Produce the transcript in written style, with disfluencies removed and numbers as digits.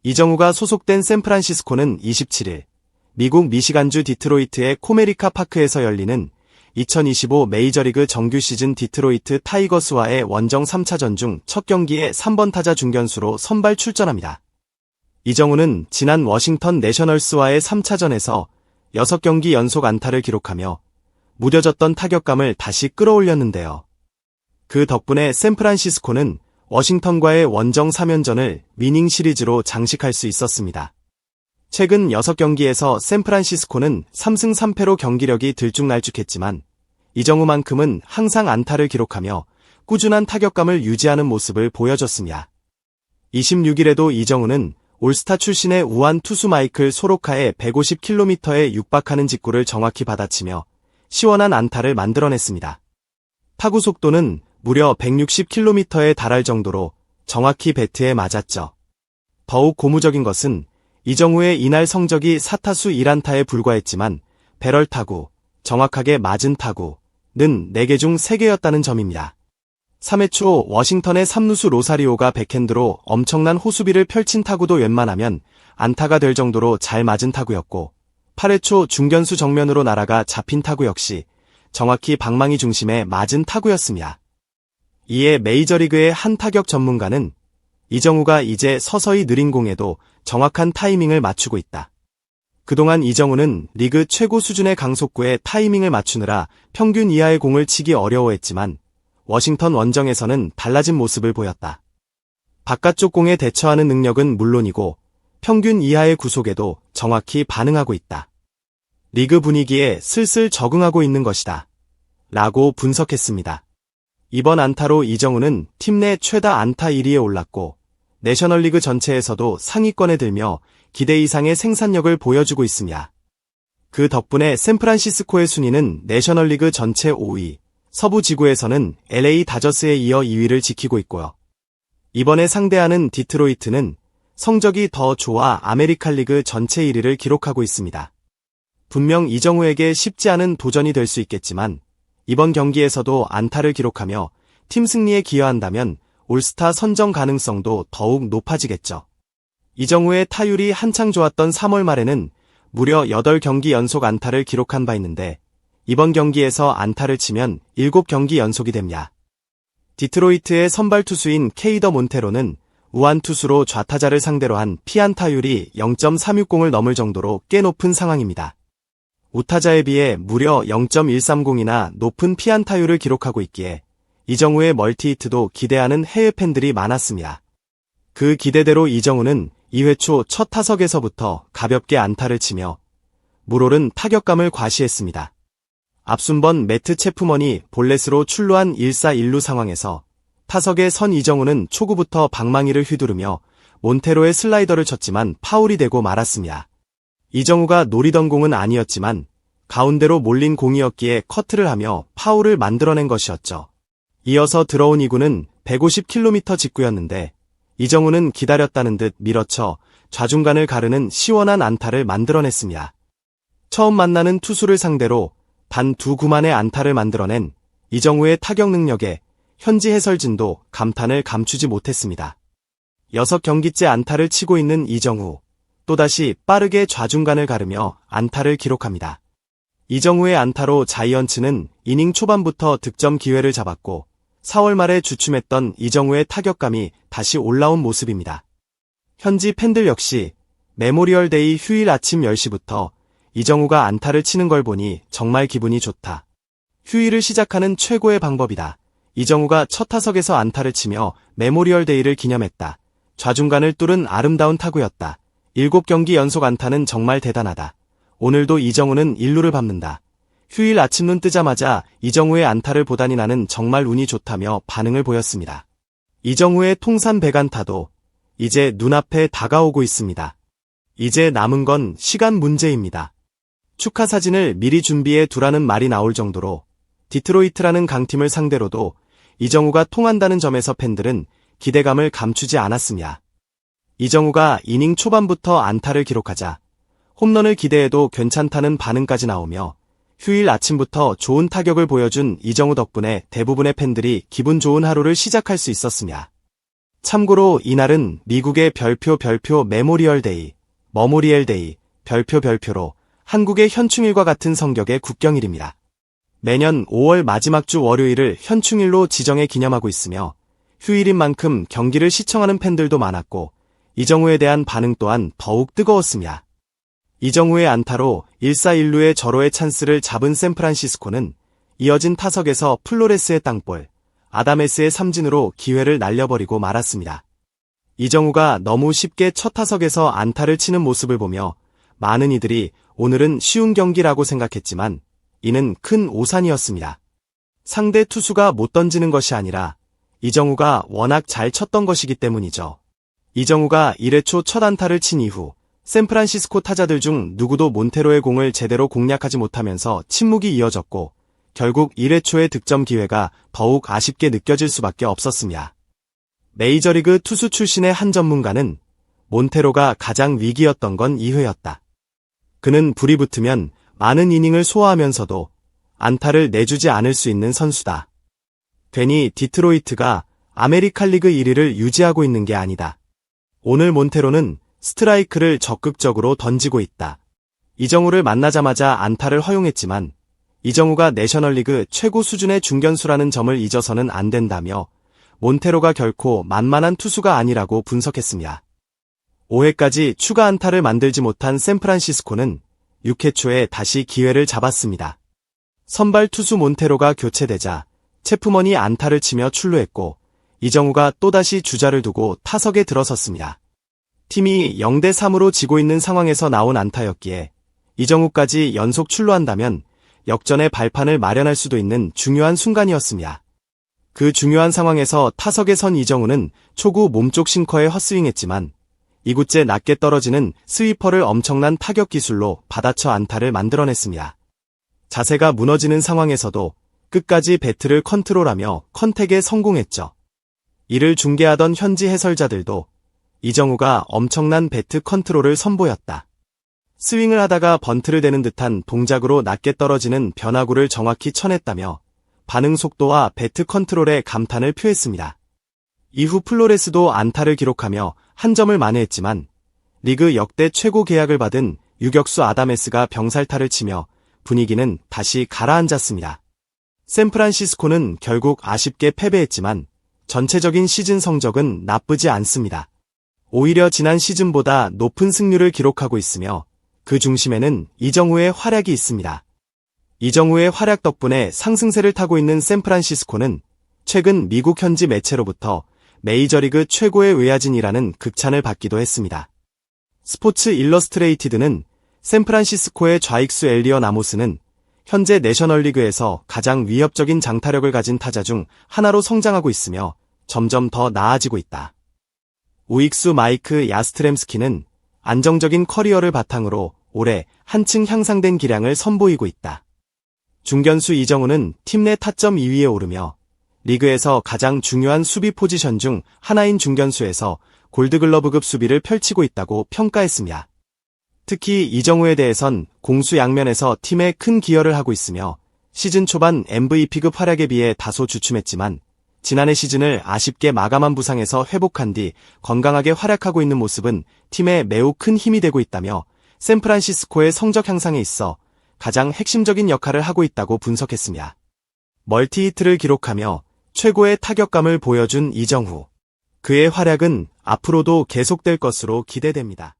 이정우가 소속된 샌프란시스코는 27일 미국 미시간주 디트로이트의 코메리카 파크에서 열리는 2025 메이저리그 정규 시즌 디트로이트 타이거스와의 원정 3차전 중 첫 경기에 3번 타자 중견수로 선발 출전합니다. 이정우는 지난 워싱턴 내셔널스와의 3차전에서 6경기 연속 안타를 기록하며 무뎌졌던 타격감을 다시 끌어올렸는데요. 그 덕분에 샌프란시스코는 워싱턴과의 원정 3연전을 위닝 시리즈로 장식할 수 있었습니다. 최근 6경기에서 샌프란시스코는 3승 3패로 경기력이 들쭉날쭉했지만 이정우만큼은 항상 안타를 기록하며 꾸준한 타격감을 유지하는 모습을 보여줬습니다. 26일에도 이정우는 올스타 출신의 우완 투수 마이클 소로카의 150km에 육박하는 직구를 정확히 받아치며 시원한 안타를 만들어냈습니다. 타구 속도는 무려 160km에 달할 정도로 정확히 배트에 맞았죠. 더욱 고무적인 것은 이정우의 이날 성적이 4타수 1안타에 불과했지만 배럴 타구, 정확하게 맞은 타구는 4개 중 3개였다는 점입니다. 3회 초 워싱턴의 3루수 로사리오가 백핸드로 엄청난 호수비를 펼친 타구도 웬만하면 안타가 될 정도로 잘 맞은 타구였고 8회 초 중견수 정면으로 날아가 잡힌 타구 역시 정확히 방망이 중심에 맞은 타구였습니다. 이에 메이저리그의 한 타격 전문가는 이정우가 이제 서서히 느린 공에도 정확한 타이밍을 맞추고 있다. 그동안 이정우는 리그 최고 수준의 강속구에 타이밍을 맞추느라 평균 이하의 공을 치기 어려워했지만 워싱턴 원정에서는 달라진 모습을 보였다. 바깥쪽 공에 대처하는 능력은 물론이고 평균 이하의 구속에도 정확히 반응하고 있다. 리그 분위기에 슬슬 적응하고 있는 것이다. 라고 분석했습니다. 이번 안타로 이정우는 팀 내 최다 안타 1위에 올랐고 내셔널리그 전체에서도 상위권에 들며 기대 이상의 생산력을 보여주고 있습니다. 그 덕분에 샌프란시스코의 순위는 내셔널리그 전체 5위, 서부 지구에서는 LA 다저스에 이어 2위를 지키고 있고요. 이번에 상대하는 디트로이트는 성적이 더 좋아 아메리칸 리그 전체 1위를 기록하고 있습니다. 분명 이정우에게 쉽지 않은 도전이 될 수 있겠지만 이번 경기에서도 안타를 기록하며 팀 승리에 기여한다면 올스타 선정 가능성도 더욱 높아지겠죠. 이정우의 타율이 한창 좋았던 3월 말에는 무려 8경기 연속 안타를 기록한 바 있는데 이번 경기에서 안타를 치면 7경기 연속이 됩니다. 디트로이트의 선발 투수인 케이더 몬테로는 우완 투수로 좌타자를 상대로 한 피안타율이 0.360을 넘을 정도로 꽤 높은 상황입니다. 우타자에 비해 무려 0.130이나 높은 피안타율을 기록하고 있기에 이정우의 멀티히트도 기대하는 해외 팬들이 많았습니다. 그 기대대로 이정우는 2회 초 첫 타석에서부터 가볍게 안타를 치며 물오른 타격감을 과시했습니다. 앞순번 매트 체프먼이 볼넷으로 출루한 1사 1루 상황에서 타석에 선 이정우는 초구부터 방망이를 휘두르며 몬테로의 슬라이더를 쳤지만 파울이 되고 말았습니다. 이정우가 노리던 공은 아니었지만 가운데로 몰린 공이었기에 커트를 하며 파울을 만들어낸 것이었죠. 이어서 들어온 2구는 150km 직구였는데 이정우는 기다렸다는 듯 밀어쳐 좌중간을 가르는 시원한 안타를 만들어냈습니다. 처음 만나는 투수를 상대로 단 2구만의 안타를 만들어낸 이정우의 타격 능력에 현지 해설진도 감탄을 감추지 못했습니다. 6경기째 안타를 치고 있는 이정우, 또다시 빠르게 좌중간을 가르며 안타를 기록합니다. 이정우의 안타로 자이언츠는 이닝 초반부터 득점 기회를 잡았고 4월 말에 주춤했던 이정우의 타격감이 다시 올라온 모습입니다. 현지 팬들 역시 메모리얼데이 휴일 아침 10시부터 이정우가 안타를 치는 걸 보니 정말 기분이 좋다. 휴일을 시작하는 최고의 방법이다. 이정우가 첫 타석에서 안타를 치며 메모리얼데이를 기념했다. 좌중간을 뚫은 아름다운 타구였다. 7경기 연속 안타는 정말 대단하다. 오늘도 이정우는 1루를 밟는다. 휴일 아침 눈 뜨자마자 이정우의 안타를 보다니 나는 정말 운이 좋다며 반응을 보였습니다. 이정우의 통산 100안타도 이제 눈앞에 다가오고 있습니다. 이제 남은 건 시간 문제입니다. 축하 사진을 미리 준비해 두라는 말이 나올 정도로 디트로이트라는 강팀을 상대로도 이정우가 통한다는 점에서 팬들은 기대감을 감추지 않았습니다. 이정우가 이닝 초반부터 안타를 기록하자 홈런을 기대해도 괜찮다는 반응까지 나오며 휴일 아침부터 좋은 타격을 보여준 이정우 덕분에 대부분의 팬들이 기분 좋은 하루를 시작할 수 있었습니다. 참고로 이날은 미국의 별표 메모리얼 데이, 머모리엘 데이, 별표로 한국의 현충일과 같은 성격의 국경일입니다. 매년 5월 마지막 주 월요일을 현충일로 지정해 기념하고 있으며 휴일인 만큼 경기를 시청하는 팬들도 많았고 이정우에 대한 반응 또한 더욱 뜨거웠습니다. 이정우의 안타로 1사1루의 절호의 찬스를 잡은 샌프란시스코는 이어진 타석에서 플로레스의 땅볼, 아다메스의 삼진으로 기회를 날려버리고 말았습니다. 이정우가 너무 쉽게 첫 타석에서 안타를 치는 모습을 보며 많은 이들이 오늘은 쉬운 경기라고 생각했지만 이는 큰 오산이었습니다. 상대 투수가 못 던지는 것이 아니라 이정우가 워낙 잘 쳤던 것이기 때문이죠. 이정우가 1회 초 첫 안타를 친 이후 샌프란시스코 타자들 중 누구도 몬테로의 공을 제대로 공략하지 못하면서 침묵이 이어졌고 결국 1회 초의 득점 기회가 더욱 아쉽게 느껴질 수밖에 없었습니다. 메이저리그 투수 출신의 한 전문가는 몬테로가 가장 위기였던 건 2회였다. 그는 불이 붙으면 많은 이닝을 소화하면서도 안타를 내주지 않을 수 있는 선수다. 괜히 디트로이트가 아메리칸 리그 1위를 유지하고 있는 게 아니다. 오늘 몬테로는 스트라이크를 적극적으로 던지고 있다. 이정우를 만나자마자 안타를 허용했지만 이정우가 내셔널리그 최고 수준의 중견수라는 점을 잊어서는 안 된다며 몬테로가 결코 만만한 투수가 아니라고 분석했습니다. 5회까지 추가 안타를 만들지 못한 샌프란시스코는 6회 초에 다시 기회를 잡았습니다. 선발 투수 몬테로가 교체되자 체프먼이 안타를 치며 출루했고 이정우가 또다시 주자를 두고 타석에 들어섰습니다. 팀이 0대3으로 지고 있는 상황에서 나온 안타였기에 이정우까지 연속 출루한다면 역전의 발판을 마련할 수도 있는 중요한 순간이었습니다. 그 중요한 상황에서 타석에 선 이정우는 초구 몸쪽 싱커에 헛스윙했지만 이구째 낮게 떨어지는 스위퍼를 엄청난 타격 기술로 받아쳐 안타를 만들어냈습니다. 자세가 무너지는 상황에서도 끝까지 배트를 컨트롤하며 컨택에 성공했죠. 이를 중계하던 현지 해설자들도 이정우가 엄청난 배트 컨트롤을 선보였다. 스윙을 하다가 번트를 대는 듯한 동작으로 낮게 떨어지는 변화구를 정확히 쳐냈다며 반응 속도와 배트 컨트롤에 감탄을 표했습니다. 이후 플로레스도 안타를 기록하며 한 점을 만회했지만 리그 역대 최고 계약을 받은 유격수 아다메스가 병살타를 치며 분위기는 다시 가라앉았습니다. 샌프란시스코는 결국 아쉽게 패배했지만 전체적인 시즌 성적은 나쁘지 않습니다. 오히려 지난 시즌보다 높은 승률을 기록하고 있으며 그 중심에는 이정우의 활약이 있습니다. 이정우의 활약 덕분에 상승세를 타고 있는 샌프란시스코는 최근 미국 현지 매체로부터 메이저리그 최고의 외야진이라는 극찬을 받기도 했습니다. 스포츠 일러스트레이티드는 샌프란시스코의 좌익수 엘리엇 아모스는 현재 내셔널리그에서 가장 위협적인 장타력을 가진 타자 중 하나로 성장하고 있으며 점점 더 나아지고 있다. 우익수 마이크 야스트렘스키는 안정적인 커리어를 바탕으로 올해 한층 향상된 기량을 선보이고 있다. 중견수 이정우는 팀 내 타점 2위에 오르며 리그에서 가장 중요한 수비 포지션 중 하나인 중견수에서 골드글러브급 수비를 펼치고 있다고 평가했습니다. 특히 이정우에 대해선 공수 양면에서 팀에 큰 기여를 하고 있으며 시즌 초반 MVP급 활약에 비해 다소 주춤했지만 지난해 시즌을 아쉽게 마감한 부상에서 회복한 뒤 건강하게 활약하고 있는 모습은 팀에 매우 큰 힘이 되고 있다며 샌프란시스코의 성적 향상에 있어 가장 핵심적인 역할을 하고 있다고 분석했습니다. 멀티히트를 기록하며 최고의 타격감을 보여준 이정우. 그의 활약은 앞으로도 계속될 것으로 기대됩니다.